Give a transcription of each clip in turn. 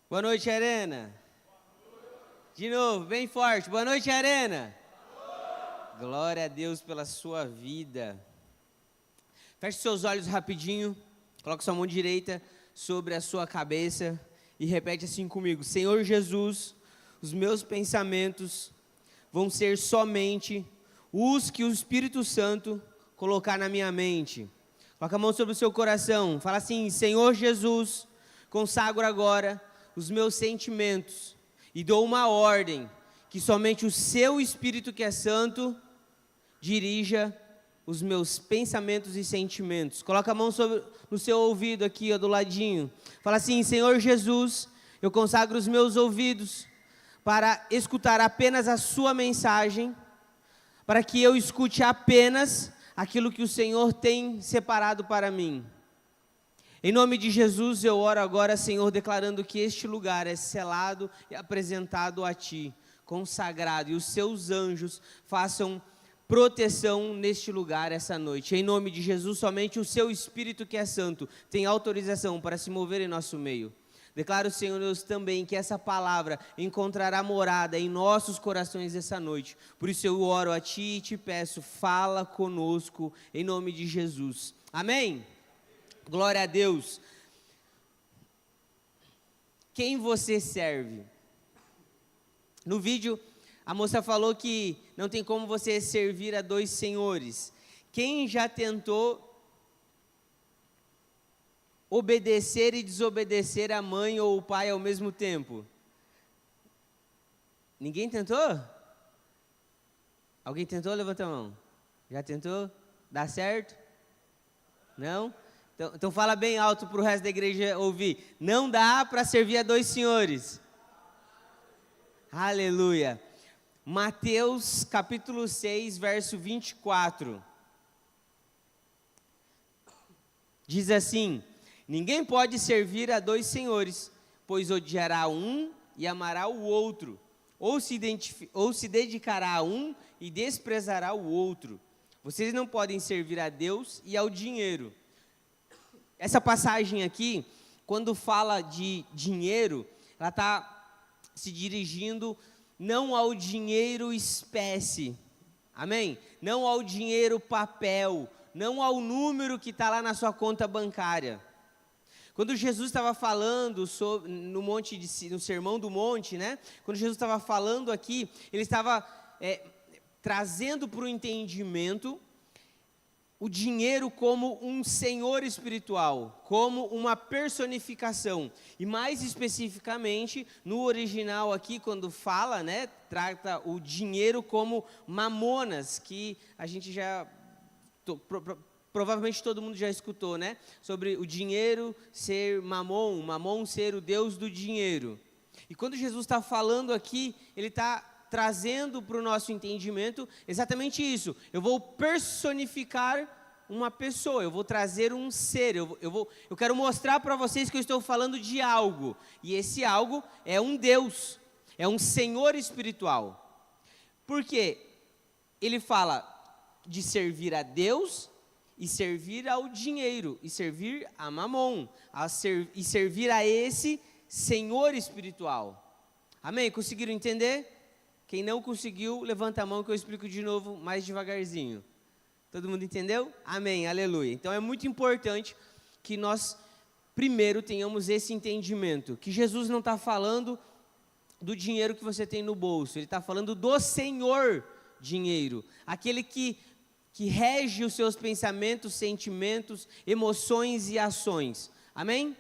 Boa noite, Arena. De novo, bem forte. Boa noite, Arena. Glória a Deus pela sua vida. Feche seus olhos rapidinho. Coloque sua mão direita sobre a sua cabeça e repete assim comigo: Senhor Jesus, os meus pensamentos vão ser somente os que o Espírito Santo colocar na minha mente. Coloque a mão sobre o seu coração. Fala assim: Senhor Jesus, consagro agora os meus sentimentos e dou uma ordem que somente o seu Espírito, que é santo, dirija os meus pensamentos e sentimentos. Coloca a mão no seu ouvido aqui, ó, do ladinho. Fala assim: Senhor Jesus, eu consagro os meus ouvidos para escutar apenas a sua mensagem, para que eu escute apenas aquilo que o Senhor tem separado para mim. Em nome de Jesus eu oro agora, Senhor, declarando que este lugar é selado e apresentado a Ti, consagrado, e os Seus anjos façam proteção neste lugar essa noite. Em nome de Jesus, somente o Seu Espírito, que é santo, tem autorização para se mover em nosso meio. Declaro, Senhor Deus, também que essa palavra encontrará morada em nossos corações essa noite. Por isso eu oro a Ti e te peço, fala conosco, em nome de Jesus. Amém? Glória a Deus. Quem você serve? No vídeo, a moça falou que não tem como você servir a dois senhores. Quem já tentou obedecer e desobedecer a mãe ou o pai ao mesmo tempo? Ninguém tentou? Alguém tentou? Levanta a mão. Já tentou? Dá certo? Não? Então fala bem alto para o resto da igreja ouvir. Não dá para servir a dois senhores. Aleluia. Mateus capítulo 6, verso 24. Diz assim: ninguém pode servir a dois senhores, pois odiará um e amará o outro, ou se dedicará a um e desprezará o outro. Vocês não podem servir a Deus e ao dinheiro. Essa passagem aqui, quando fala de dinheiro, ela está se dirigindo não ao dinheiro espécie, amém? Não ao dinheiro papel, não ao número que está lá na sua conta bancária. Quando Jesus estava falando no Sermão do Monte, né? Quando Jesus estava falando aqui, ele estava trazendo para o entendimento o dinheiro como um senhor espiritual, como uma personificação. E mais especificamente, no original aqui, quando fala, né, trata o dinheiro como mamonas, que a gente já, provavelmente todo mundo já escutou, né, sobre o dinheiro ser mamon ser o Deus do dinheiro. E quando Jesus está falando aqui, ele está trazendo para o nosso entendimento exatamente isso. Eu vou personificar uma pessoa, eu vou trazer um ser, eu quero mostrar para vocês que eu estou falando de algo, e esse algo é um Deus, é um Senhor espiritual. Por quê? Ele fala de servir a Deus e servir ao dinheiro, e servir a mamon, e servir a esse Senhor espiritual. Amém? Conseguiram entender? Quem não conseguiu, levanta a mão que eu explico de novo mais devagarzinho. Todo mundo entendeu? Amém, aleluia. Então é muito importante que nós primeiro tenhamos esse entendimento, que Jesus não está falando do dinheiro que você tem no bolso, ele está falando do Senhor dinheiro, aquele que rege os seus pensamentos, sentimentos, emoções e ações. Amém?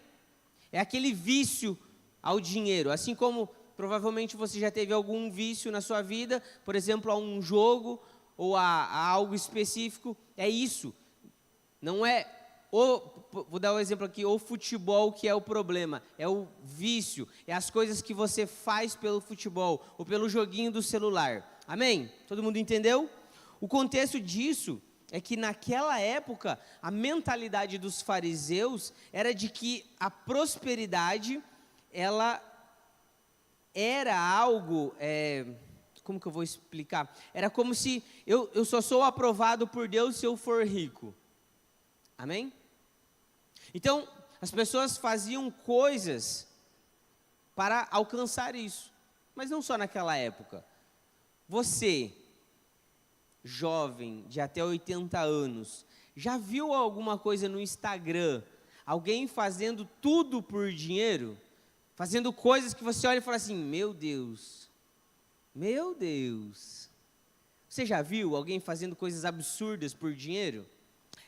É aquele vício ao dinheiro, assim como provavelmente você já teve algum vício na sua vida, por exemplo, a um jogo ou a algo específico. É isso. Não é, vou dar um exemplo aqui, o futebol que é o problema, é o vício, é as coisas que você faz pelo futebol ou pelo joguinho do celular. Amém? Todo mundo entendeu? O contexto disso é que naquela época, a mentalidade dos fariseus era de que a prosperidade, ela era algo, como que eu vou explicar? Era como se eu só sou aprovado por Deus se eu for rico. Amém? Então, as pessoas faziam coisas para alcançar isso. Mas não só naquela época. Você, jovem de até 80 anos, já viu alguma coisa no Instagram, alguém fazendo tudo por dinheiro? Fazendo coisas que você olha e fala assim, meu Deus. Você já viu alguém fazendo coisas absurdas por dinheiro?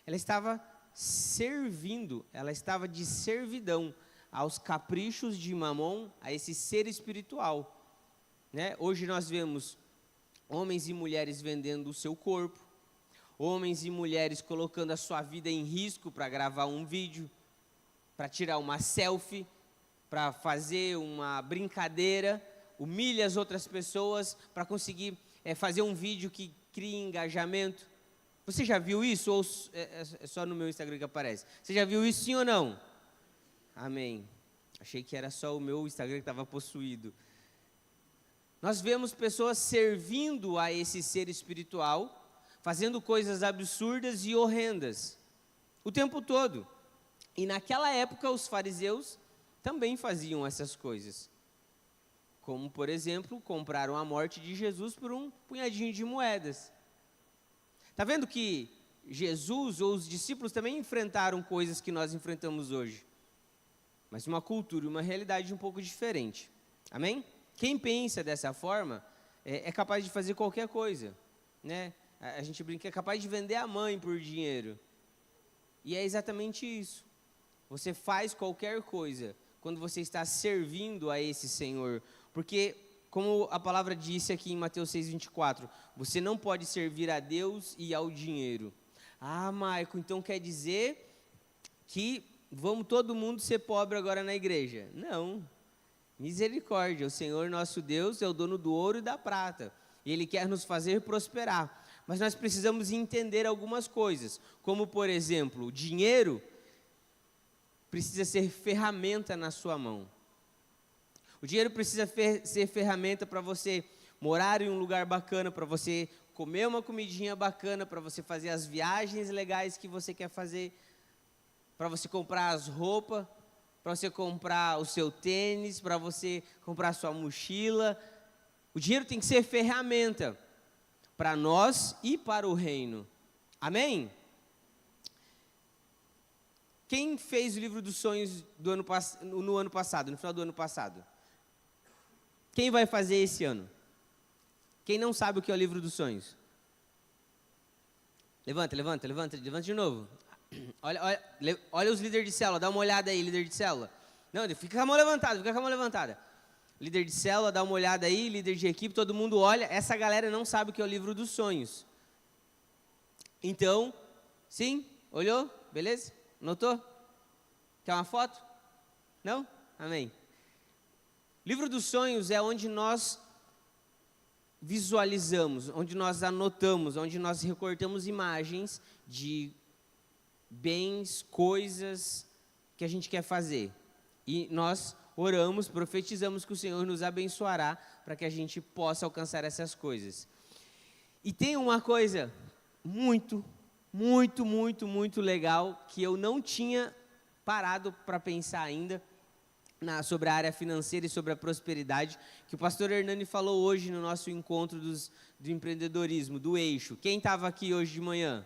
Ela estava servindo, ela estava de servidão aos caprichos de Mamon, a esse ser espiritual. Né? Hoje nós vemos homens e mulheres vendendo o seu corpo, homens e mulheres colocando a sua vida em risco para gravar um vídeo, para tirar uma selfie, para fazer uma brincadeira, humilha as outras pessoas para conseguir fazer um vídeo que crie engajamento. Você já viu isso ou é só no meu Instagram que aparece? Você já viu isso, sim ou não? Amém. Achei que era só o meu Instagram que estava possuído. Nós vemos pessoas servindo a esse ser espiritual, fazendo coisas absurdas e horrendas, o tempo todo. E naquela época os fariseus também faziam essas coisas. Como, por exemplo, compraram a morte de Jesus por um punhadinho de moedas. Está vendo que Jesus ou os discípulos também enfrentaram coisas que nós enfrentamos hoje? Mas uma cultura e uma realidade um pouco diferente. Amém? Quem pensa dessa forma é capaz de fazer qualquer coisa. Né? A gente brinca, é capaz de vender a mãe por dinheiro. E é exatamente isso. Você faz qualquer coisa quando você está servindo a esse Senhor. Porque, como a palavra disse aqui em Mateus 6,24, você não pode servir a Deus e ao dinheiro. Ah, Maico, então quer dizer que vamos todo mundo ser pobre agora na igreja? Não. Misericórdia, o Senhor nosso Deus é o dono do ouro e da prata. E Ele quer nos fazer prosperar. Mas nós precisamos entender algumas coisas. Como, por exemplo, o dinheiro precisa ser ferramenta na sua mão. O dinheiro precisa ser ferramenta para você morar em um lugar bacana, para você comer uma comidinha bacana, para você fazer as viagens legais que você quer fazer, para você comprar as roupas, para você comprar o seu tênis, para você comprar a sua mochila. O dinheiro tem que ser ferramenta para nós e para o reino. Amém? Quem fez o livro dos sonhos no ano passado, no final do ano passado? Quem vai fazer esse ano? Quem não sabe o que é o livro dos sonhos? Levanta de novo. Olha os líderes de célula, dá uma olhada aí, líder de célula. Não, fica com a mão levantada, Líder de célula, dá uma olhada aí, líder de equipe, todo mundo olha. Essa galera não sabe o que é o livro dos sonhos. Então, sim? Olhou? Beleza? Notou? Quer uma foto? Não? Amém. Livro dos sonhos é onde nós visualizamos, onde nós anotamos, onde nós recortamos imagens de bens, coisas que a gente quer fazer. E nós oramos, profetizamos que o Senhor nos abençoará para que a gente possa alcançar essas coisas. E tem uma coisa muito legal que eu não tinha parado para pensar ainda sobre a área financeira e sobre a prosperidade, que o pastor Hernani falou hoje no nosso encontro do empreendedorismo, do eixo. Quem estava aqui hoje de manhã?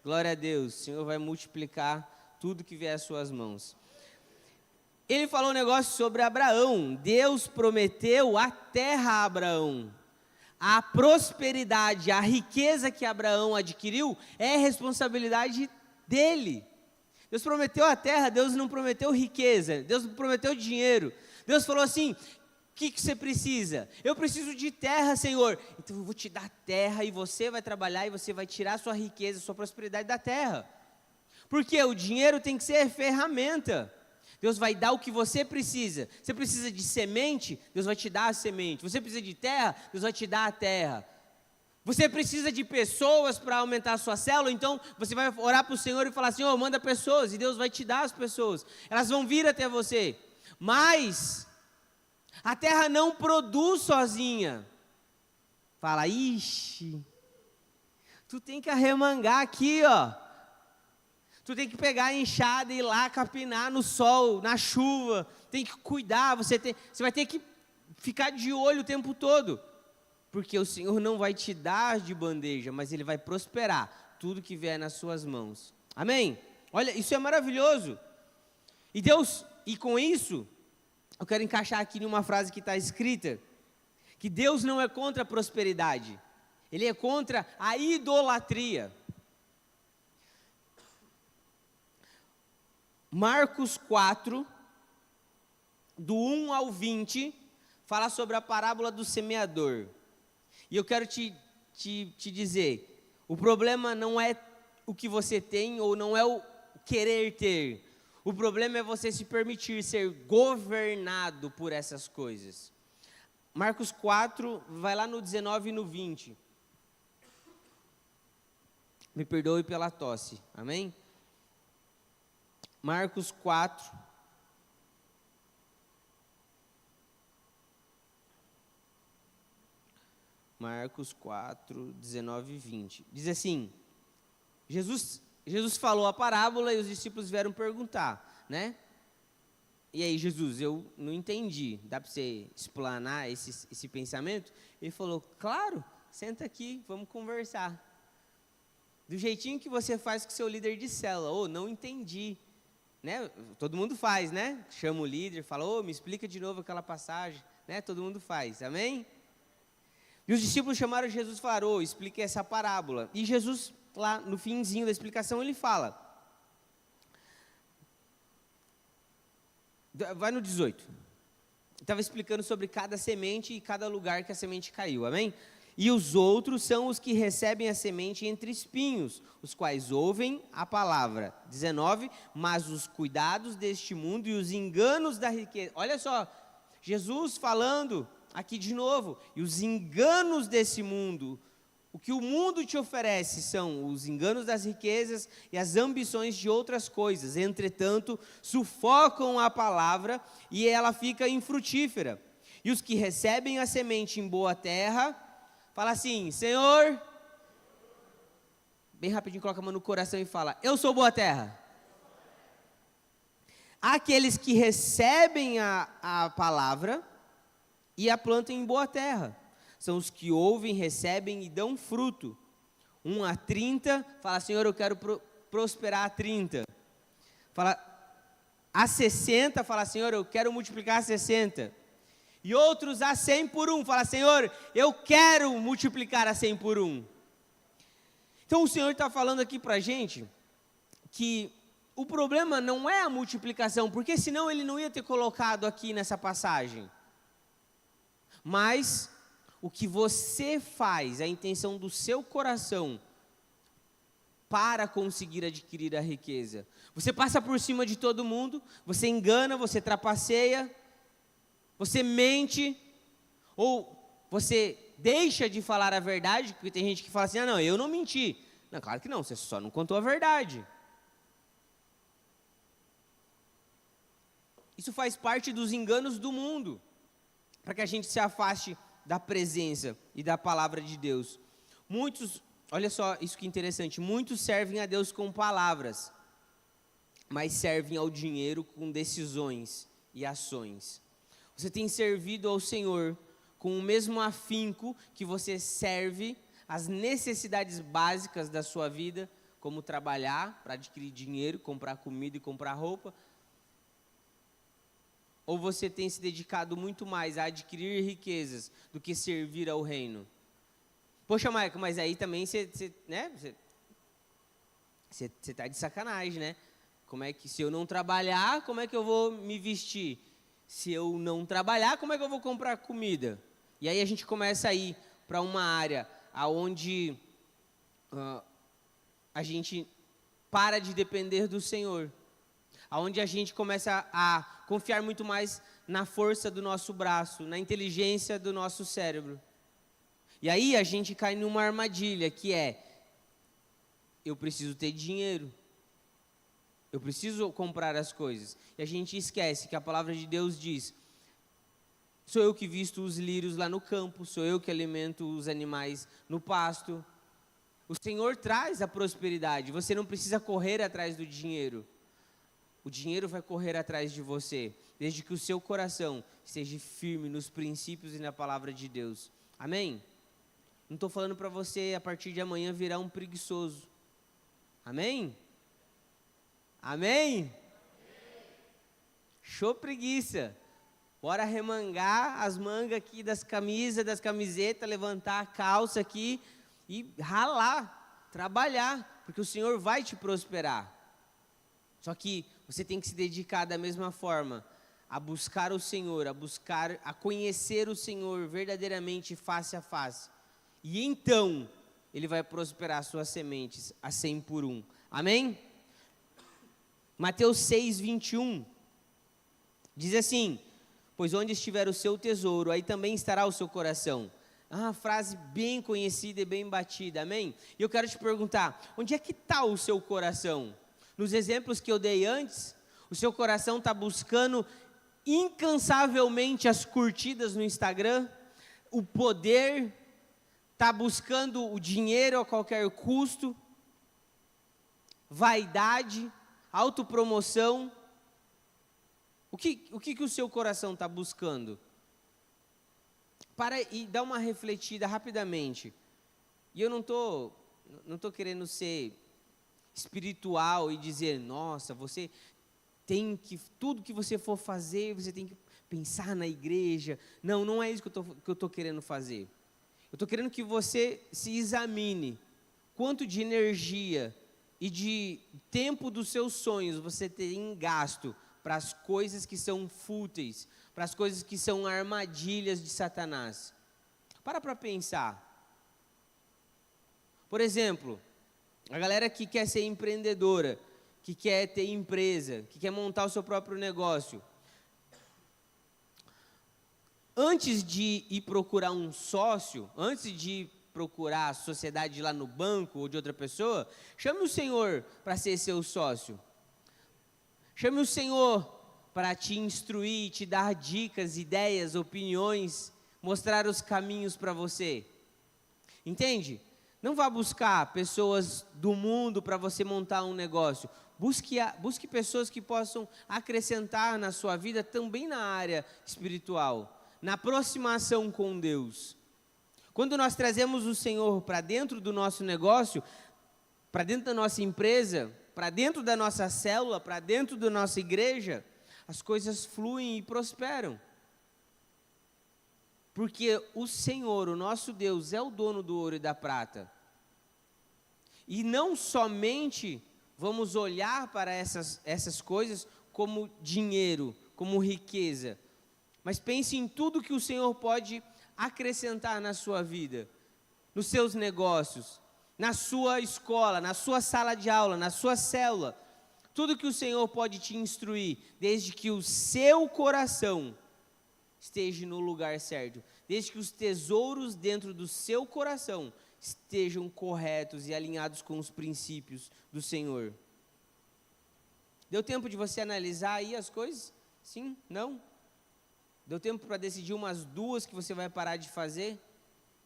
Glória a Deus, o Senhor vai multiplicar tudo que vier às suas mãos. Ele falou um negócio sobre Abraão. Deus prometeu a terra a Abraão. A prosperidade, a riqueza que Abraão adquiriu é responsabilidade dele. Deus prometeu a terra, Deus não prometeu riqueza, Deus não prometeu dinheiro. Deus falou assim, o que você precisa? Eu preciso de terra, Senhor. Então eu vou te dar terra e você vai trabalhar e você vai tirar sua riqueza, sua prosperidade da terra. Porque o dinheiro tem que ser ferramenta. Deus vai dar o que você precisa. Você precisa de semente, Deus vai te dar a semente. Você precisa de terra, Deus vai te dar a terra. Você precisa de pessoas para aumentar a sua célula, então você vai orar para o Senhor e falar assim, manda pessoas, e Deus vai te dar as pessoas. Elas vão vir até você. Mas a terra não produz sozinha. Fala, ixi, tu tem que arremangar aqui, Tu tem que pegar a enxada e ir lá capinar no sol, na chuva. Tem que cuidar, você vai ter que ficar de olho o tempo todo. Porque o Senhor não vai te dar de bandeja, mas Ele vai prosperar tudo que vier nas suas mãos. Amém? Olha, isso é maravilhoso. E Deus, e com isso, eu quero encaixar aqui em uma frase que está escrita, que Deus não é contra a prosperidade, Ele é contra a idolatria. Marcos 4, do 1 ao 20, fala sobre a parábola do semeador. E eu quero te dizer, o problema não é o que você tem ou não é o querer ter. O problema é você se permitir ser governado por essas coisas. Marcos 4, vai lá no 19 e no 20. Me perdoe pela tosse, amém? Marcos 4. Marcos 4, 19 e 20. Diz assim, Jesus falou a parábola e os discípulos vieram perguntar, né? E aí, Jesus, eu não entendi, dá para você explanar esse pensamento? Ele falou, claro, senta aqui, vamos conversar. Do jeitinho que você faz com o seu líder de célula, não entendi. Né? Todo mundo faz, né? Chama o líder, fala, me explica de novo aquela passagem, né? Todo mundo faz, amém? E os discípulos chamaram Jesus e falaram, explique essa parábola. E Jesus, lá no finzinho da explicação, ele fala, vai no 18, estava explicando sobre cada semente e cada lugar que a semente caiu, amém? E os outros são os que recebem a semente entre espinhos, os quais ouvem a palavra. 19, mas os cuidados deste mundo e os enganos da riqueza. Olha só, Jesus falando aqui de novo, e os enganos desse mundo. O que o mundo te oferece são os enganos das riquezas e as ambições de outras coisas. Entretanto, sufocam a palavra e ela fica infrutífera. E os que recebem a semente em boa terra... Fala assim, Senhor, bem rapidinho, coloca a mão no coração e fala, eu sou boa terra. Aqueles que recebem a palavra e a plantam em boa terra, são os que ouvem, recebem e dão fruto. 1 a 30, fala, Senhor, eu quero prosperar a 30. Fala, a 60, fala, Senhor, eu quero multiplicar a 60. E outros a 100 por 1. Fala, Senhor, eu quero multiplicar a 100 por 1. Então o Senhor está falando aqui para a gente que o problema não é a multiplicação, porque senão Ele não ia ter colocado aqui nessa passagem. Mas o que você faz, a intenção do seu coração para conseguir adquirir a riqueza. Você passa por cima de todo mundo, você engana, você trapaceia, você mente, ou você deixa de falar a verdade, porque tem gente que fala assim, não, eu não menti. Não, claro que não, você só não contou a verdade. Isso faz parte dos enganos do mundo, para que a gente se afaste da presença e da palavra de Deus. Muitos, olha só isso que interessante, muitos servem a Deus com palavras, mas servem ao dinheiro com decisões e ações. Você tem servido ao Senhor com o mesmo afinco que você serve as necessidades básicas da sua vida, como trabalhar para adquirir dinheiro, comprar comida e comprar roupa? Ou você tem se dedicado muito mais a adquirir riquezas do que servir ao reino? Poxa, Maico, mas aí também você está de sacanagem, né? Como é que, se eu não trabalhar, como é que eu vou me vestir? Se eu não trabalhar, como é que eu vou comprar comida? E aí a gente começa a ir para uma área onde a gente para de depender do Senhor. Onde a gente começa a confiar muito mais na força do nosso braço, na inteligência do nosso cérebro. E aí a gente cai numa armadilha que é, eu preciso ter dinheiro. Eu preciso comprar as coisas. E a gente esquece que a palavra de Deus diz, sou eu que visto os lírios lá no campo, sou eu que alimento os animais no pasto. O Senhor traz a prosperidade, você não precisa correr atrás do dinheiro. O dinheiro vai correr atrás de você, desde que o seu coração esteja firme nos princípios e na palavra de Deus. Amém? Não estou falando para você, a partir de amanhã, virar um preguiçoso. Amém? Amém? Show preguiça. Bora remangar as mangas aqui das camisas, das camisetas, levantar a calça aqui e ralar, trabalhar, porque o Senhor vai te prosperar. Só que você tem que se dedicar da mesma forma a buscar o Senhor, a conhecer o Senhor verdadeiramente face a face. E então, Ele vai prosperar suas sementes a 100 por 1. Amém? Mateus 6, 21, diz assim: pois onde estiver o seu tesouro, aí também estará o seu coração. Uma frase bem conhecida e bem batida, amém? E eu quero te perguntar, onde é que está o seu coração? Nos exemplos que eu dei antes, o seu coração está buscando incansavelmente as curtidas no Instagram, o poder, está buscando o dinheiro a qualquer custo, vaidade, autopromoção. O que o seu coração está buscando? Para e dá uma refletida rapidamente. E eu não tô querendo ser espiritual e dizer, nossa, você tem que, tudo que você for fazer, você tem que pensar na igreja. Não, não é isso que eu estou querendo fazer. Eu estou querendo que você se examine quanto de energia e de tempo dos seus sonhos você tem gasto para as coisas que são fúteis, para as coisas que são armadilhas de Satanás. Para pensar. Por exemplo, a galera que quer ser empreendedora, que quer ter empresa, que quer montar o seu próprio negócio. Antes de ir procurar um sócio, antes de procurar a sociedade lá no banco ou de outra pessoa, chame o Senhor para ser seu sócio. Chame o Senhor para te instruir, te dar dicas, ideias, opiniões, mostrar os caminhos para você. Entende? Não vá buscar pessoas do mundo para você montar um negócio. Busque pessoas que possam acrescentar na sua vida também na área espiritual, na aproximação com Deus. Quando nós trazemos o Senhor para dentro do nosso negócio, para dentro da nossa empresa, para dentro da nossa célula, para dentro da nossa igreja, as coisas fluem e prosperam. Porque o Senhor, o nosso Deus, é o dono do ouro e da prata. E não somente vamos olhar para essas coisas como dinheiro, como riqueza, mas pense em tudo que o Senhor pode acrescentar na sua vida, nos seus negócios, na sua escola, na sua sala de aula, na sua célula. Tudo que o Senhor pode te instruir, desde que o seu coração esteja no lugar certo, desde que os tesouros dentro do seu coração estejam corretos e alinhados com os princípios do Senhor. Deu tempo de você analisar aí as coisas? Sim? Não? Deu tempo para decidir umas duas que você vai parar de fazer?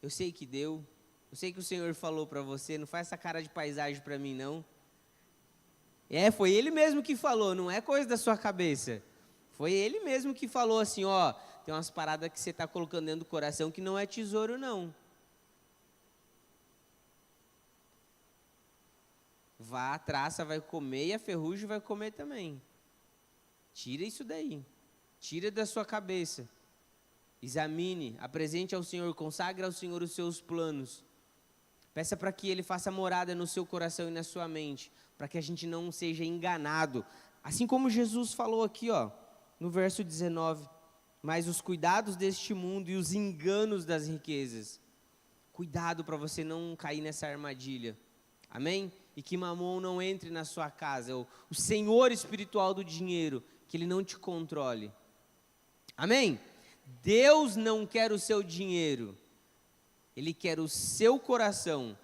Eu sei que deu. Eu sei que o Senhor falou para você, não faz essa cara de paisagem para mim não. Foi Ele mesmo que falou, não é coisa da sua cabeça. Foi Ele mesmo que falou assim, ó, tem umas paradas que você está colocando dentro do coração que não é tesouro não. A traça vai comer e a ferrugem vai comer também. Tira isso daí. Tira da sua cabeça. Examine, apresente ao Senhor, consagre ao Senhor os seus planos. Peça para que Ele faça morada no seu coração e na sua mente, para que a gente não seja enganado. Assim como Jesus falou aqui, ó, no verso 19. Mas os cuidados deste mundo e os enganos das riquezas. Cuidado para você não cair nessa armadilha. Amém? E que Mamon não entre na sua casa. O senhor espiritual do dinheiro, que ele não te controle. Amém? Deus não quer o seu dinheiro. Ele quer o seu coração.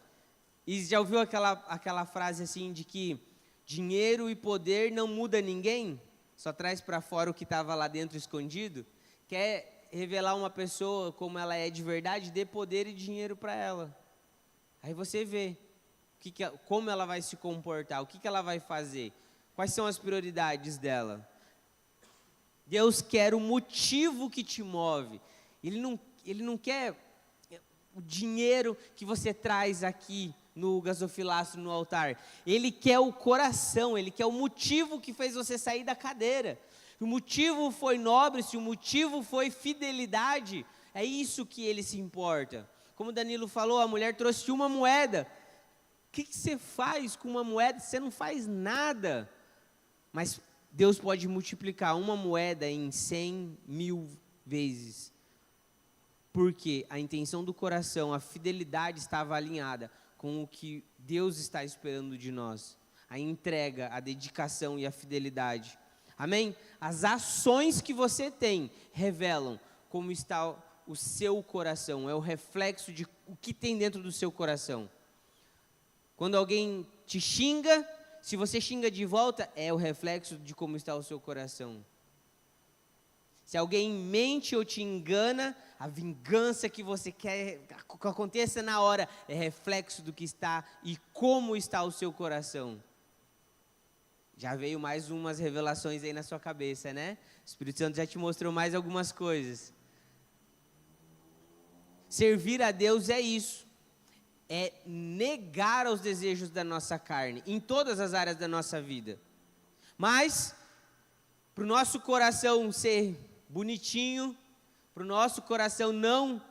E já ouviu aquela frase assim de que dinheiro e poder não muda ninguém? Só traz para fora o que estava lá dentro escondido? Quer revelar uma pessoa como ela é de verdade? Dê poder e dinheiro para ela. Aí você vê como ela vai se comportar, o que ela vai fazer, quais são as prioridades dela. Deus quer o motivo que te move. Ele não quer o dinheiro que você traz aqui no gasofilácio, no altar. Ele quer o coração, ele quer o motivo que fez você sair da cadeira. Se o motivo foi nobre, se o motivo foi fidelidade, é isso que ele se importa. Como Danilo falou, a mulher trouxe uma moeda. O que você faz com uma moeda? Você não faz nada. Mas Deus pode multiplicar uma moeda em 100.000 vezes. Porque a intenção do coração, a fidelidade estava alinhada com o que Deus está esperando de nós. A entrega, a dedicação e a fidelidade. Amém? As ações que você tem revelam como está o seu coração. É o reflexo de o que tem dentro do seu coração. Quando alguém te xinga, se você xinga de volta, é o reflexo de como está o seu coração. Se alguém mente ou te engana, a vingança que você quer que aconteça na hora é reflexo do que está e como está o seu coração. Já veio mais umas revelações aí na sua cabeça, né? O Espírito Santo já te mostrou mais algumas coisas. Servir a Deus é isso. É negar aos desejos da nossa carne, em todas as áreas da nossa vida. Mas, para o nosso coração ser bonitinho, para o nosso coração não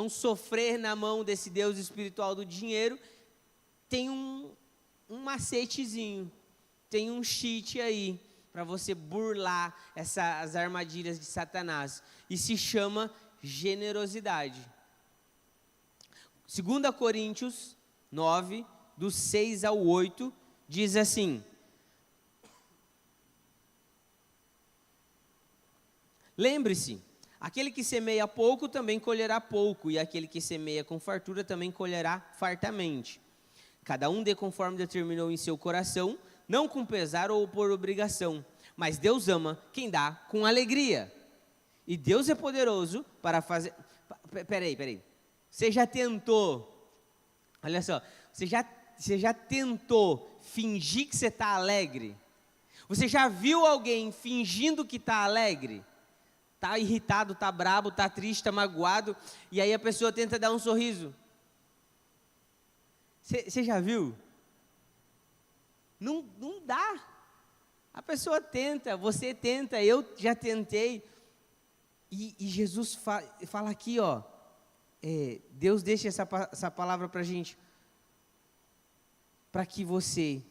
sofrer na mão desse Deus espiritual do dinheiro, tem um macetezinho, tem um cheat aí, para você burlar as armadilhas de Satanás, e se chama generosidade. 2 Coríntios 9, do 6 ao 8, diz assim: lembre-se, aquele que semeia pouco também colherá pouco, e aquele que semeia com fartura também colherá fartamente. Cada um dê conforme determinou em seu coração, não com pesar ou por obrigação, mas Deus ama quem dá com alegria. E Deus é poderoso para fazer... Peraí. Você já tentou, olha só, você já tentou fingir que você está alegre? Você já viu alguém fingindo que está alegre? Está irritado, está brabo, está triste, está magoado, e aí a pessoa tenta dar um sorriso. Você já viu? Não dá. A pessoa tenta, você tenta, eu já tentei. E Jesus fala aqui, ó. Deus deixa essa palavra para a gente, para que você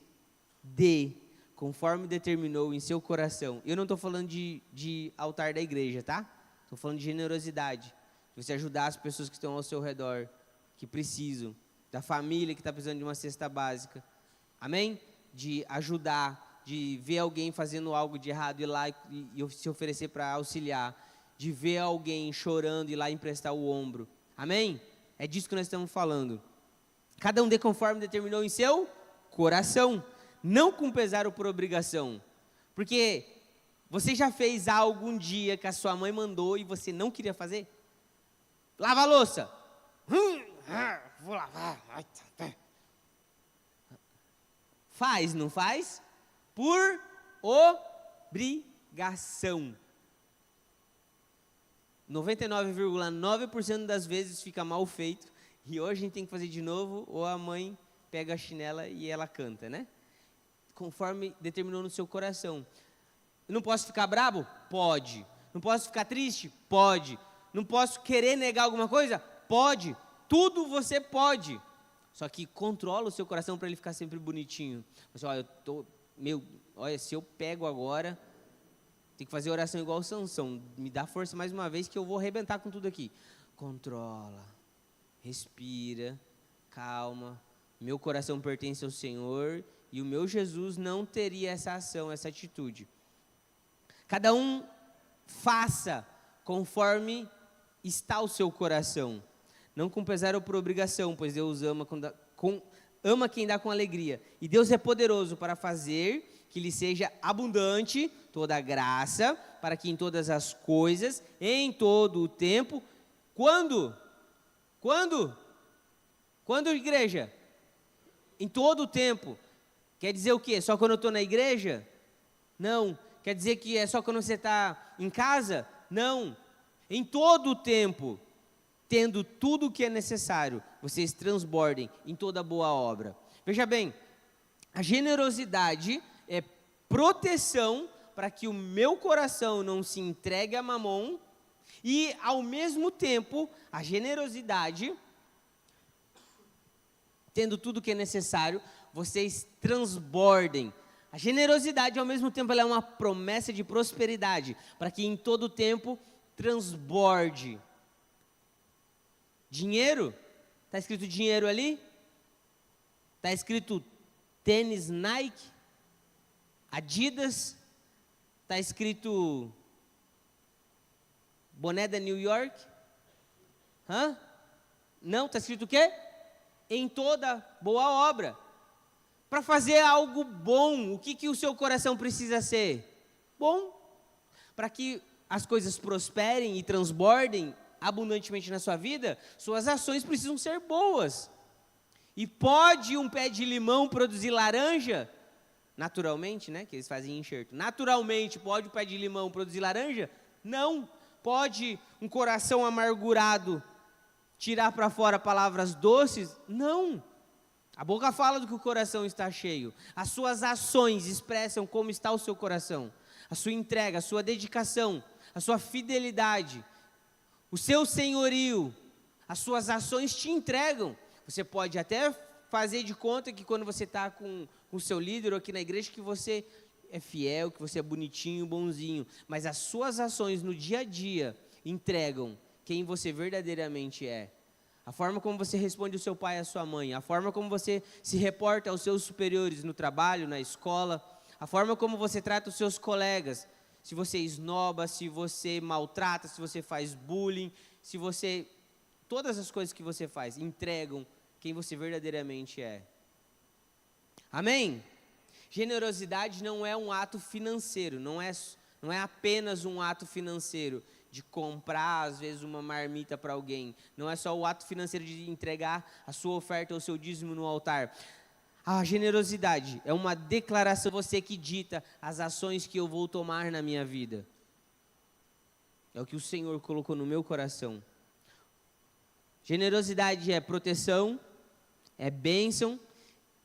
dê conforme determinou em seu coração. Eu não estou falando de altar da igreja, tá? Estou falando de generosidade, de você ajudar as pessoas que estão ao seu redor, que precisam, da família que está precisando de uma cesta básica, amém? De ajudar, de ver alguém fazendo algo de errado, ir lá e se oferecer para auxiliar, de ver alguém chorando e ir lá emprestar o ombro. Amém? É disso que nós estamos falando. Cada um dê conforme determinou em seu coração, não com pesar ou por obrigação. Porque você já fez algo um dia que a sua mãe mandou e você não queria fazer? Lava a louça. Vou lavar. Faz, não faz? Por obrigação. 99,9% das vezes fica mal feito, e hoje a gente tem que fazer de novo, ou a mãe pega a chinela e ela canta, né? Conforme determinou no seu coração. Eu não posso ficar bravo? Pode. Não posso ficar triste? Pode. Não posso querer negar alguma coisa? Pode. Tudo você pode. Só que controla o seu coração para ele ficar sempre bonitinho. Você, olha, se eu pego agora... Tem que fazer oração igual o Sansão. Me dá força mais uma vez que eu vou arrebentar com tudo aqui. Controla. Respira. Calma. Meu coração pertence ao Senhor. E o meu Jesus não teria essa ação, essa atitude. Cada um faça conforme está o seu coração. Não com pesar ou por obrigação, pois Deus ama quem dá com alegria. E Deus é poderoso para fazer que lhe seja abundante toda a graça, para que em todas as coisas, em todo o tempo, quando, igreja? em todo o tempo. Quer dizer o quê? Só quando eu estou na igreja? Não. Quer dizer que é só quando você está em casa? Não. Em todo o tempo, tendo tudo o que é necessário, vocês transbordem em toda boa obra. Veja bem, a generosidade é proteção para que o meu coração não se entregue a mamon e, ao mesmo tempo, a generosidade, tendo tudo o que é necessário, vocês transbordem. A generosidade, ao mesmo tempo, ela é uma promessa de prosperidade, para que em todo o tempo transborde. Dinheiro? Está escrito dinheiro ali? Está escrito tênis Nike? Adidas? Está escrito boné da New York? Não, está escrito o quê? Em toda boa obra. Para fazer algo bom, o que o seu coração precisa ser? Bom. Para que as coisas prosperem e transbordem abundantemente na sua vida, suas ações precisam ser boas. E pode um pé de limão produzir laranja? Naturalmente, né? Que eles fazem enxerto. Naturalmente, pode o pé de limão produzir laranja? Não. Pode um coração amargurado tirar para fora palavras doces? Não. A boca fala do que o coração está cheio. As suas ações expressam como está o seu coração. A sua entrega, a sua dedicação, a sua fidelidade, o seu senhorio, as suas ações te entregam. Você pode até fazer de conta que quando você está com o seu líder aqui na igreja, que você é fiel, que você é bonitinho, bonzinho. Mas as suas ações no dia a dia entregam quem você verdadeiramente é. A forma como você responde ao seu pai e à sua mãe, a forma como você se reporta aos seus superiores no trabalho, na escola, a forma como você trata os seus colegas, se você esnoba, se você maltrata, se você faz bullying, todas as coisas que você faz entregam quem você verdadeiramente é. Amém? Generosidade não é um ato financeiro, não é apenas um ato financeiro de comprar, às vezes, uma marmita para alguém. Não é só o ato financeiro de entregar a sua oferta ou o seu dízimo no altar. A generosidade é uma declaração, você que dita as ações que eu vou tomar na minha vida. É o que o Senhor colocou no meu coração. Generosidade é proteção, é bênção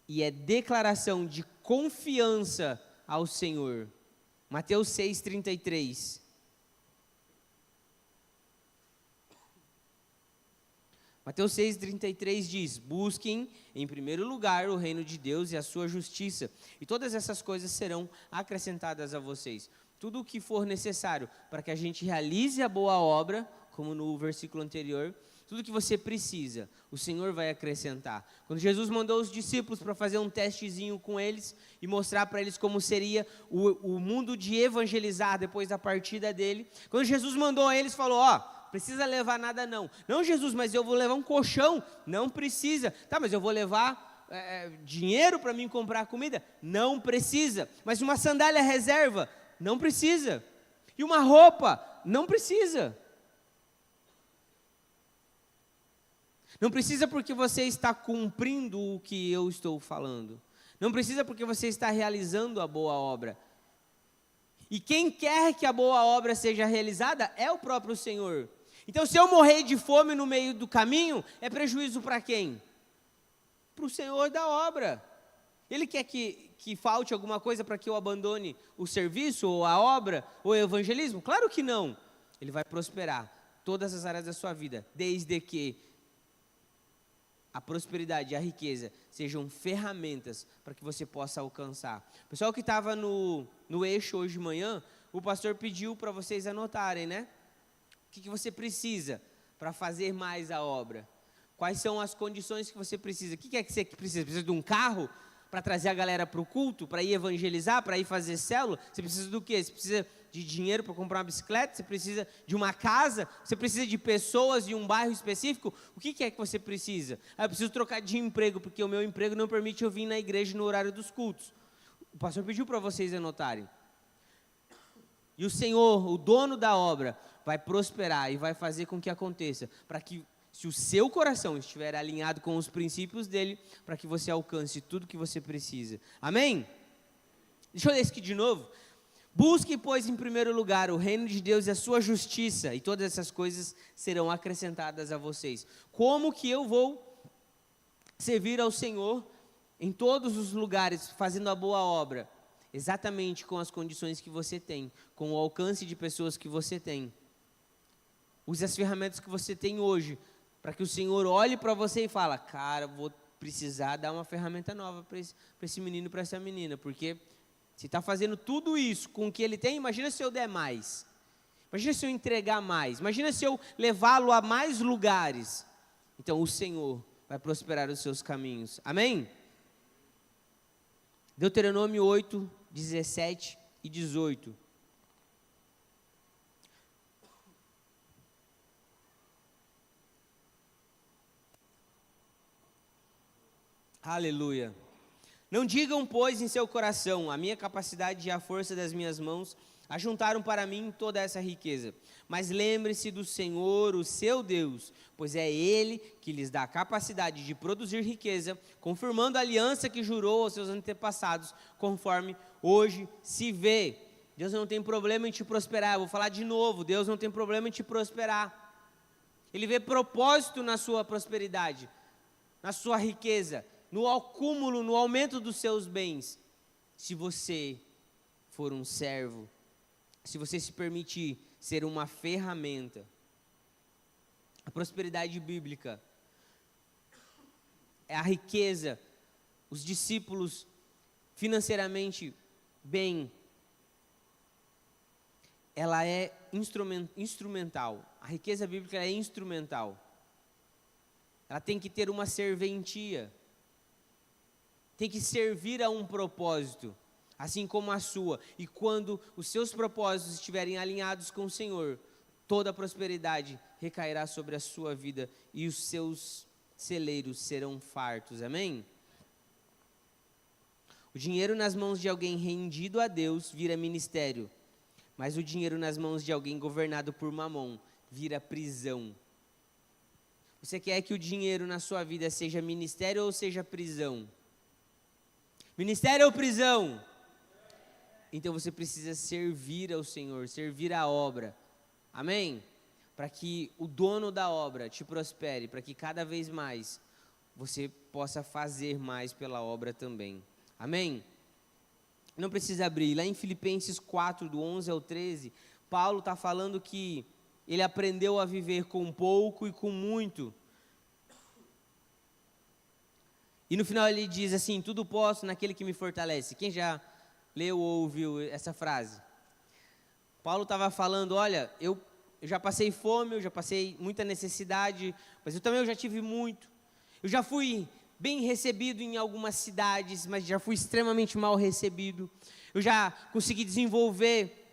e é declaração de confiança ao Senhor. Mateus 6,33. Mateus 6,33 diz: busquem em primeiro lugar o reino de Deus e a sua justiça, e todas essas coisas serão acrescentadas a vocês. Tudo o que for necessário para que a gente realize a boa obra, como no versículo anterior, tudo o que você precisa, o Senhor vai acrescentar. Quando Jesus mandou os discípulos para fazer um testezinho com eles e mostrar para eles como seria o mundo de evangelizar depois da partida dele, quando Jesus mandou a eles, falou: precisa levar nada não. Não, Jesus, mas eu vou levar um colchão. Não precisa. Tá, mas eu vou levar dinheiro para mim comprar comida? Não precisa. Mas uma sandália reserva? Não precisa. E uma roupa? Não precisa. Não precisa porque você está cumprindo o que eu estou falando. Não precisa porque você está realizando a boa obra. E quem quer que a boa obra seja realizada é o próprio Senhor. Então, se eu morrer de fome no meio do caminho, é prejuízo para quem? Para o Senhor da obra. Ele quer que falte alguma coisa para que eu abandone o serviço, ou a obra, ou o evangelismo? Claro que não. Ele vai prosperar todas as áreas da sua vida, desde que a prosperidade e a riqueza sejam ferramentas para que você possa alcançar. O pessoal que estava no eixo hoje de manhã, o pastor pediu para vocês anotarem, né? O que você precisa para fazer mais a obra? Quais são as condições que você precisa? O que é que você precisa? Precisa de um carro para trazer a galera para o culto, para ir evangelizar, para ir fazer célula? Você precisa do quê? Você precisa de dinheiro para comprar uma bicicleta? Você precisa de uma casa? Você precisa de pessoas de um bairro específico? O que é que você precisa? Eu preciso trocar de emprego, porque o meu emprego não permite eu vir na igreja no horário dos cultos. O pastor pediu para vocês anotarem. E o Senhor, o dono da obra, vai prosperar e vai fazer com que aconteça, para que Se o seu coração estiver alinhado com os princípios dele, para que você alcance tudo que você precisa. Amém? Deixa eu ler isso aqui de novo. Busque, pois, em primeiro lugar o reino de Deus e a sua justiça, e todas essas coisas serão acrescentadas a vocês. Como que eu vou servir ao Senhor em todos os lugares, fazendo a boa obra? Exatamente com as condições que você tem, com o alcance de pessoas que você tem. Use as ferramentas que você tem hoje, para que o Senhor olhe para você e fale: cara, vou precisar dar uma ferramenta nova para esse menino, para essa menina, porque se está fazendo tudo isso com o que ele tem, imagina se eu der mais. Imagina se eu entregar mais. Imagina se eu levá-lo a mais lugares. Então o Senhor vai prosperar os seus caminhos. Amém? Deuteronômio 8, 17 e 18. Aleluia. Não digam, pois, em seu coração: a minha capacidade e a força das minhas mãos ajuntaram para mim toda essa riqueza. Mas lembre-se do Senhor, o seu Deus, pois é Ele que lhes dá a capacidade de produzir riqueza, confirmando a aliança que jurou aos seus antepassados, conforme hoje se vê. Deus não tem problema em te prosperar. Eu vou falar de novo: Deus não tem problema em te prosperar. Ele vê propósito na sua prosperidade, na sua riqueza, no acúmulo, no aumento dos seus bens, se você for um servo, se você se permitir ser uma ferramenta. A prosperidade bíblica é a riqueza, os discípulos financeiramente bem, ela é instrumental. A riqueza bíblica é instrumental. Ela tem que ter uma serventia. Tem que servir a um propósito, assim como a sua. E quando os seus propósitos estiverem alinhados com o Senhor, toda a prosperidade recairá sobre a sua vida e os seus celeiros serão fartos. Amém? O dinheiro nas mãos de alguém rendido a Deus vira ministério, mas o dinheiro nas mãos de alguém governado por Mamon vira prisão. Você quer que o dinheiro na sua vida seja ministério ou seja prisão? Ministério ou prisão? Então você precisa servir ao Senhor, servir a obra. Amém? Para que o dono da obra te prospere, para que cada vez mais você possa fazer mais pela obra também. Amém? Não precisa abrir. Lá em Filipenses 4, do 11 ao 13, Paulo está falando que ele aprendeu a viver com pouco e com muito. E no final ele diz assim: tudo posso naquele que me fortalece. Quem já leu ou ouviu essa frase? Paulo estava falando: olha, eu já passei fome, eu já passei muita necessidade, mas eu já tive muito. Eu já fui bem recebido em algumas cidades, mas já fui extremamente mal recebido. Eu já consegui desenvolver,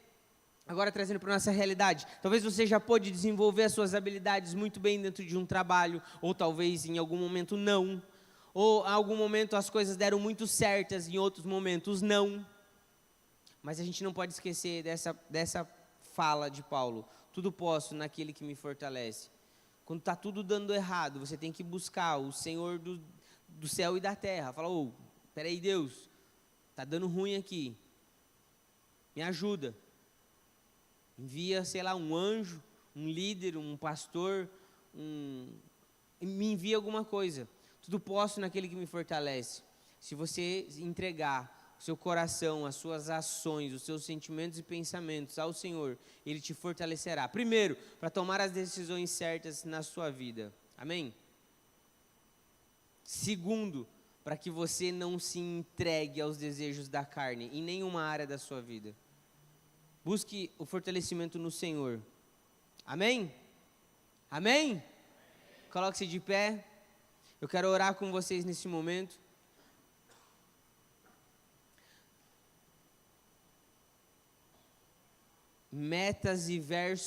agora trazendo para a nossa realidade, talvez você já pôde desenvolver as suas habilidades muito bem dentro de um trabalho, ou talvez em algum momento não. Ou em algum momento as coisas deram muito certas, em outros momentos não. Mas a gente não pode esquecer dessa fala de Paulo: tudo posso naquele que me fortalece. Quando está tudo dando errado, você tem que buscar o Senhor do céu e da terra. Fala: ô, peraí, Deus, está dando ruim aqui, me ajuda. Envia, sei lá, um anjo, um líder, um pastor, me envia alguma coisa. Tudo posso naquele que me fortalece. Se você entregar o seu coração, as suas ações, os seus sentimentos e pensamentos ao Senhor, Ele te fortalecerá. Primeiro, para tomar as decisões certas na sua vida. Amém? Segundo, para que você não se entregue aos desejos da carne em nenhuma área da sua vida. Busque o fortalecimento no Senhor. Amém? Amém? Coloque-se de pé. Eu quero orar com vocês nesse momento. Metas e versos